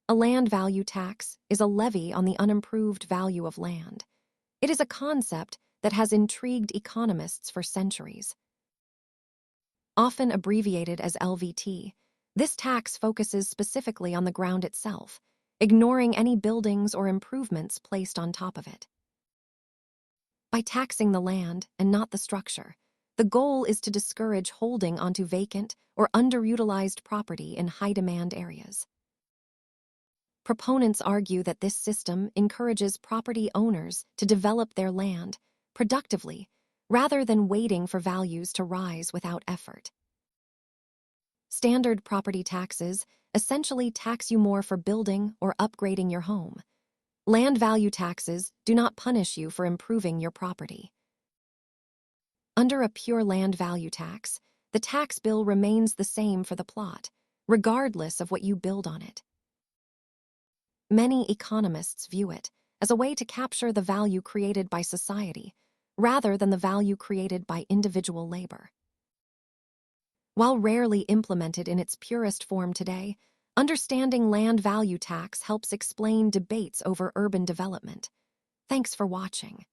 A land value tax is a levy on the unimproved value of land. It is a concept that has intrigued economists for centuries. Often abbreviated as LVT, this tax focuses specifically on the ground itself, ignoring any buildings or improvements placed on top of it. By taxing the land and not the structure, the goal is to discourage holding onto vacant or underutilized property in high-demand areas. Proponents argue that this system encourages property owners to develop their land productively rather than waiting for values to rise without effort. Standard property taxes essentially tax you more for building or upgrading your home. Land value taxes do not punish you for improving your property. Under a pure land value tax, the tax bill remains the same for the plot, regardless of what you build on it. Many economists view it as a way to capture the value created by society, rather than the value created by individual labor. While rarely implemented in its purest form today, understanding land value tax helps explain debates over urban development. Thanks for watching.